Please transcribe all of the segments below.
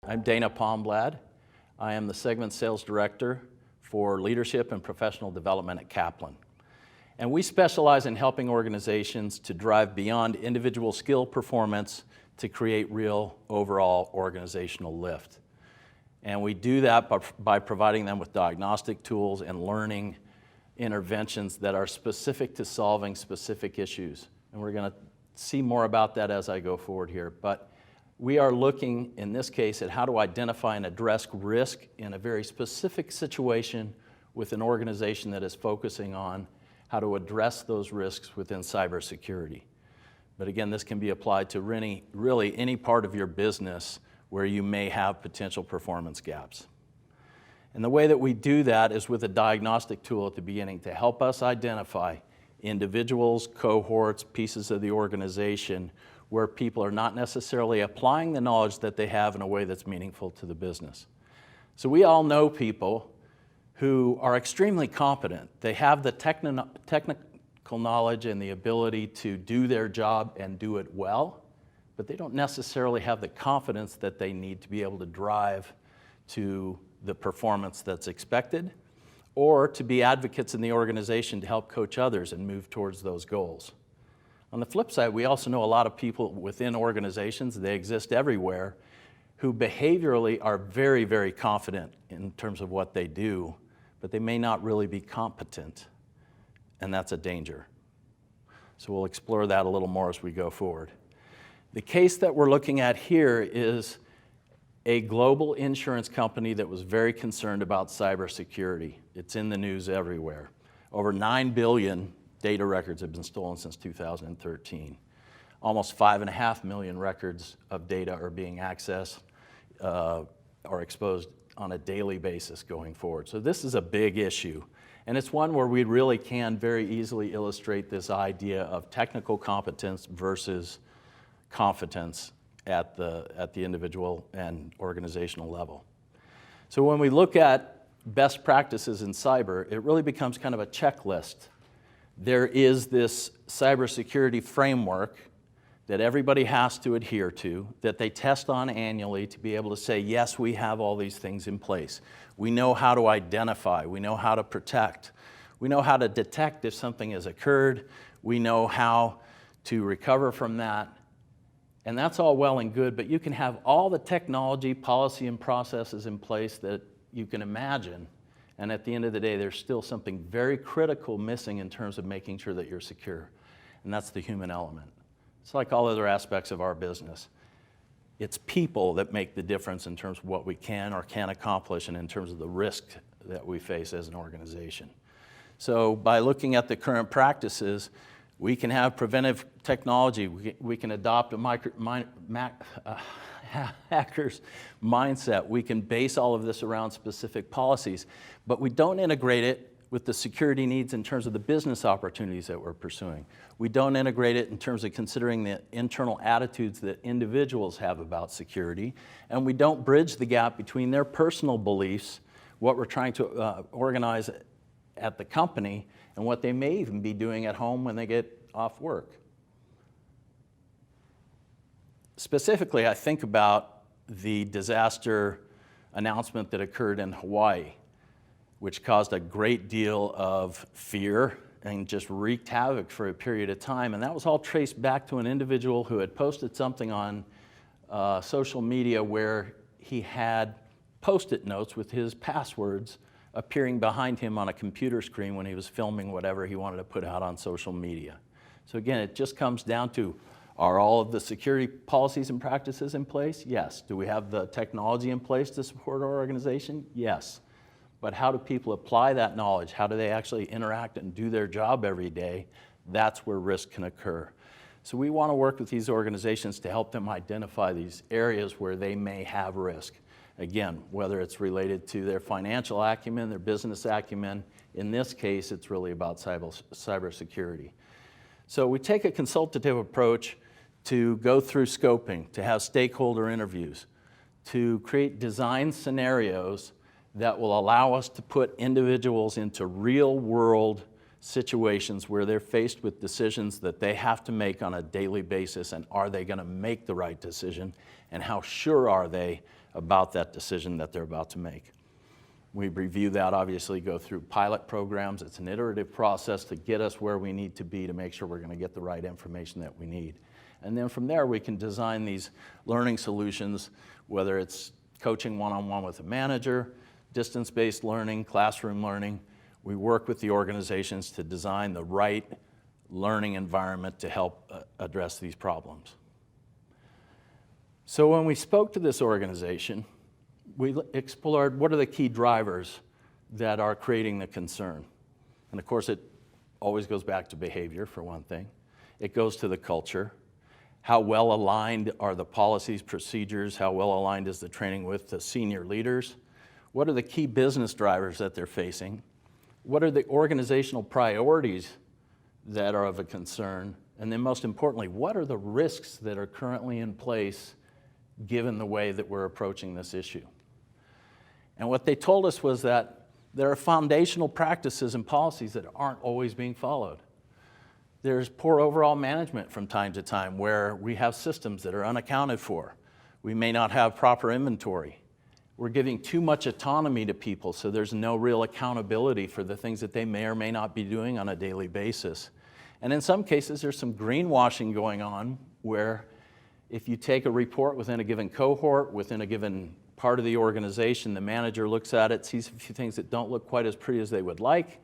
I'm Dana Palmblad. I am the Segment Sales Director for Leadership and Professional Development at Kaplan. And we specialize in helping organizations to drive beyond individual skill performance to create real overall organizational lift. And we do that by providing them with diagnostic tools and learning interventions that are specific to solving specific issues. And we're going to see more about that as I go forward here. But we are looking, in this case, at how to identify and address risk in a very specific situation with an organization that is focusing on how to address those risks within cybersecurity. But again, this can be applied to really any part of your business where you may have potential performance gaps. And the way that we do that is with a diagnostic tool at the beginning to help us identify individuals, cohorts, pieces of the organization where people are not necessarily applying the knowledge that they have in a way that's meaningful to the business. So we all know people who are extremely competent. They have the technical knowledge and the ability to do their job and do it well, but they don't necessarily have the confidence that they need to be able to drive to the performance that's expected, or to be advocates in the organization to help coach others and move towards those goals. On the flip side, we also know a lot of people within organizations, they exist everywhere, who behaviorally are very, very confident in terms of what they do, but they may not really be competent, and that's a danger. So we'll explore that a little more as we go forward. The case that we're looking at here is a global insurance company that was very concerned about cybersecurity. It's in the news everywhere. Over 9 billion data records have been stolen since 2013. Almost 5.5 million records of data are being accessed or exposed on a daily basis going forward. So this is a big issue. And it's one where we really can very easily illustrate this idea of technical competence versus competence at the individual and organizational level. So when we look at best practices in cyber, it really becomes kind of a checklist. There is this cybersecurity framework that everybody has to adhere to, that they test on annually to be able to say, yes, we have all these things in place. We know how to identify, we know how to protect, we know how to detect if something has occurred, we know how to recover from that. And that's all well and good, but you can have all the technology, policy, and processes in place that you can imagine, and at the end of the day, there's still something very critical missing in terms of making sure that you're secure, and that's the human element. It's like all other aspects of our business. It's people that make the difference in terms of what we can or can't accomplish and in terms of the risk that we face as an organization. So by looking at the current practices, we can have preventive technology. We can adopt a hacker's mindset. We can base all of this around specific policies, but we don't integrate it with the security needs in terms of the business opportunities that we're pursuing. We don't integrate it in terms of considering the internal attitudes that individuals have about security, and we don't bridge the gap between their personal beliefs, what we're trying to organize at the company, and what they may even be doing at home when they get off work. Specifically, I think about the disaster announcement that occurred in Hawaii, which caused a great deal of fear and just wreaked havoc for a period of time. And that was all traced back to an individual who had posted something on social media where he had Post-it notes with his passwords appearing behind him on a computer screen when he was filming whatever he wanted to put out on social media. So again, it just comes down to, are all of the security policies and practices in place? Yes. Do we have the technology in place to support our organization? Yes. But how do people apply that knowledge? How do they actually interact and do their job every day? That's where risk can occur. So we want to work with these organizations to help them identify these areas where they may have risk. Again, whether it's related to their financial acumen, their business acumen, in this case, it's really about cybersecurity. So we take a consultative approach to go through scoping, to have stakeholder interviews, to create design scenarios that will allow us to put individuals into real-world situations where they're faced with decisions that they have to make on a daily basis, and are they going to make the right decision, and how sure are they about that decision that they're about to make. We review that, obviously, go through pilot programs. It's an iterative process to get us where we need to be to make sure we're going to get the right information that we need. And then from there, we can design these learning solutions, whether it's coaching one-on-one with a manager, distance-based learning, classroom learning. We work with the organizations to design the right learning environment to help address these problems. So when we spoke to this organization, we explored what are the key drivers that are creating the concern. And of course, it always goes back to behavior, for one thing. It goes to the culture. How well aligned are the policies, procedures? How well aligned is the training with the senior leaders? What are the key business drivers that they're facing? What are the organizational priorities that are of a concern? And then most importantly, what are the risks that are currently in place given the way that we're approaching this issue? And what they told us was that there are foundational practices and policies that aren't always being followed. There's poor overall management from time to time where we have systems that are unaccounted for. We may not have proper inventory. We're giving too much autonomy to people, so there's no real accountability for the things that they may or may not be doing on a daily basis. And in some cases, there's some greenwashing going on where if you take a report within a given cohort, within a given part of the organization, the manager looks at it, sees a few things that don't look quite as pretty as they would like.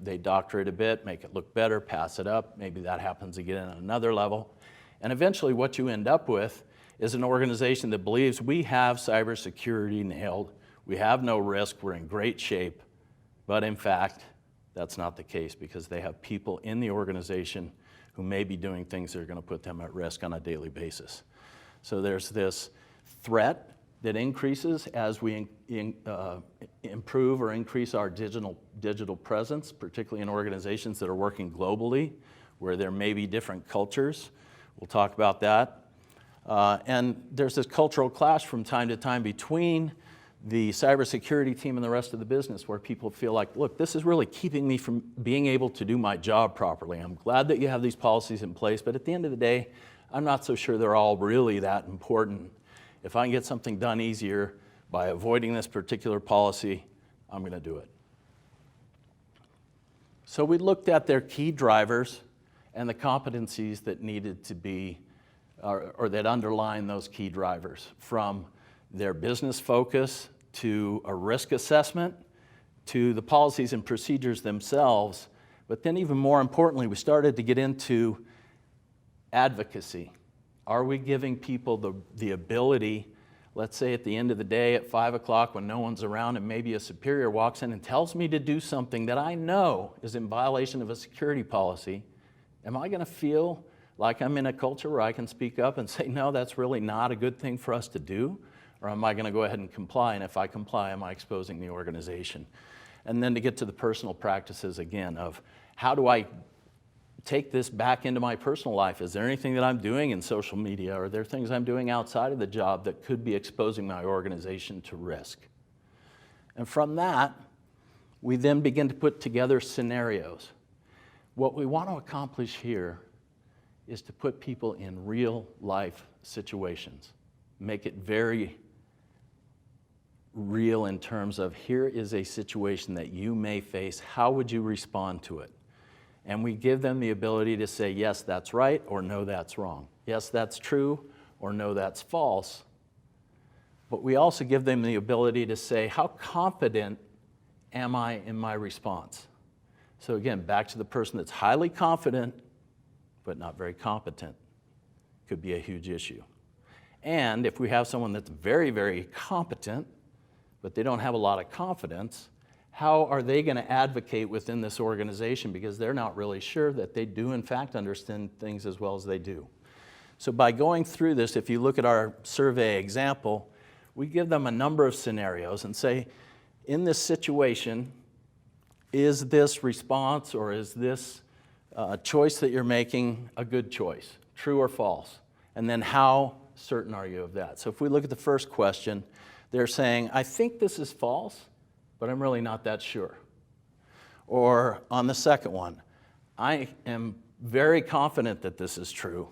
They doctor it a bit, make it look better, pass it up. Maybe that happens again at another level. And eventually what you end up with is an organization that believes we have cybersecurity nailed, we have no risk, we're in great shape. But in fact, that's not the case because they have people in the organization who may be doing things that are going to put them at risk on a daily basis. So there's this threat that increases as we improve or increase our digital presence, particularly in organizations that are working globally, where there may be different cultures. We'll talk about that. And there's this cultural clash from time to time between the cybersecurity team and the rest of the business, where people feel like, look, this is really keeping me from being able to do my job properly. I'm glad that you have these policies in place, but at the end of the day, I'm not so sure they're all really that important. If I can get something done easier by avoiding this particular policy, I'm going to do it. So we looked at their key drivers and the competencies that needed to be, or that underline those key drivers, from their business focus to a risk assessment to the policies and procedures themselves. But then even more importantly, we started to get into advocacy. Are we giving people the ability, let's say at the end of the day at 5 o'clock when no one's around and maybe a superior walks in and tells me to do something that I know is in violation of a security policy, am I going to feel like I'm in a culture where I can speak up and say, no, that's really not a good thing for us to do? Or am I going to go ahead and comply? And if I comply, am I exposing the organization? And then to get to the personal practices again of how do I take this back into my personal life? Is there anything that I'm doing in social media? Are there things I'm doing outside of the job that could be exposing my organization to risk? And from that, we then begin to put together scenarios. What we want to accomplish here is to put people in real life situations. Make it very real in terms of here is a situation that you may face. How would you respond to it? And we give them the ability to say, yes, that's right, or no, that's wrong. Yes, that's true, or no, that's false. But we also give them the ability to say, how confident am I in my response? So again, back to the person that's highly confident, but not very competent. Could be a huge issue. And if we have someone that's very, very competent, but they don't have a lot of confidence, how are they going to advocate within this organization because they're not really sure that they do in fact understand things as well as they do. So by going through this, if you look at our survey example, we give them a number of scenarios and say, in this situation, is this response or is this choice that you're making a good choice, true or false? And then how certain are you of that? So if we look at the first question, they're saying, I think this is false, but I'm really not that sure. Or on the second one, I am very confident that this is true.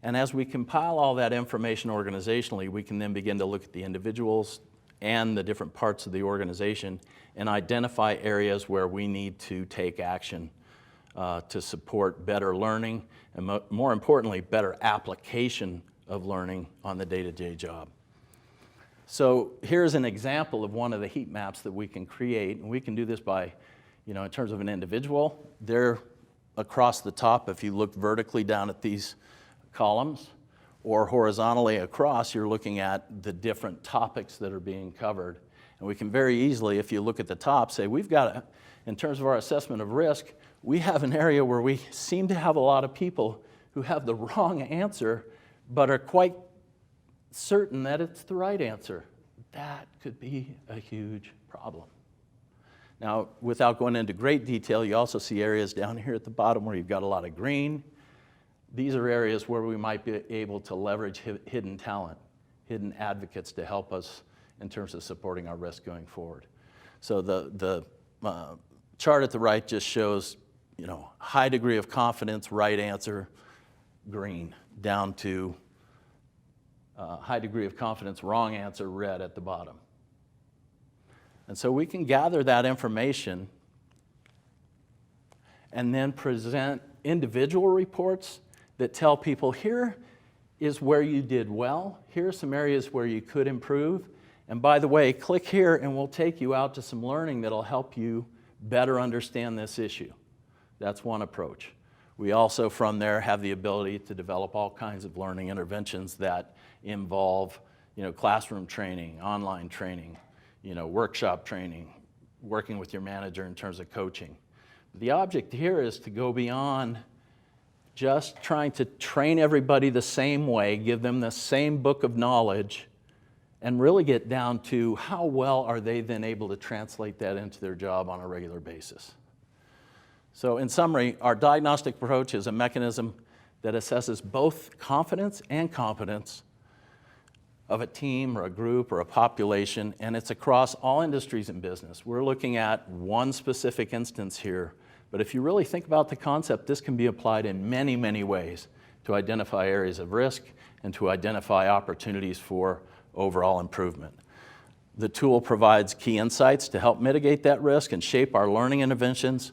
And as we compile all that information organizationally, we can then begin to look at the individuals and the different parts of the organization and identify areas where we need to take action to support better learning and, more importantly, better application of learning on the day-to-day job. So here's an example of one of the heat maps that we can create, and we can do this by, in terms of an individual, they're across the top if you look vertically down at these columns, or horizontally across, you're looking at the different topics that are being covered. And we can very easily, if you look at the top, say we've got, in terms of our assessment of risk, we have an area where we seem to have a lot of people who have the wrong answer, but are quite certain that it's the right answer. That could be a huge problem. Now, without going into great detail, you also see areas down here at the bottom where you've got a lot of green. These are areas where we might be able to leverage hidden talent, hidden advocates to help us in terms of supporting our risk going forward. So the chart at the right just shows, high degree of confidence, right answer, green, down to high degree of confidence, wrong answer, red at the bottom. And so we can gather that information and then present individual reports that tell people, here is where you did well, here are some areas where you could improve, and by the way, click here and we'll take you out to some learning that'll help you better understand this issue. That's one approach. We also, from there, have the ability to develop all kinds of learning interventions that involve, classroom training, online training, workshop training, working with your manager in terms of coaching. The object here is to go beyond just trying to train everybody the same way, give them the same book of knowledge, and really get down to how well are they then able to translate that into their job on a regular basis. So in summary, our diagnostic approach is a mechanism that assesses both confidence and competence of a team or a group or a population, and it's across all industries in business. We're looking at one specific instance here, but if you really think about the concept, this can be applied in many, many ways to identify areas of risk and to identify opportunities for overall improvement. The tool provides key insights to help mitigate that risk and shape our learning interventions,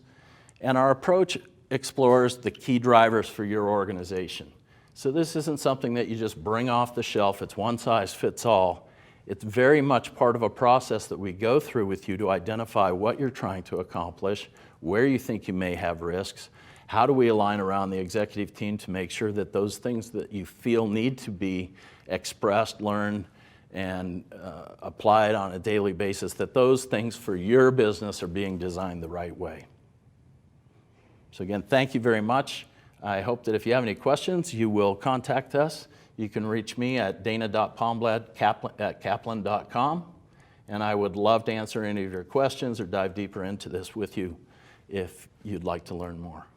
and our approach explores the key drivers for your organization. So this isn't something that you just bring off the shelf, it's one size fits all. It's very much part of a process that we go through with you to identify what you're trying to accomplish, where you think you may have risks, how do we align around the executive team to make sure that those things that you feel need to be expressed, learned, and applied on a daily basis, that those things for your business are being designed the right way. So again, thank you very much. I hope that if you have any questions, you will contact us. You can reach me at dana.palmblad@kaplan.com, and I would love to answer any of your questions or dive deeper into this with you if you'd like to learn more.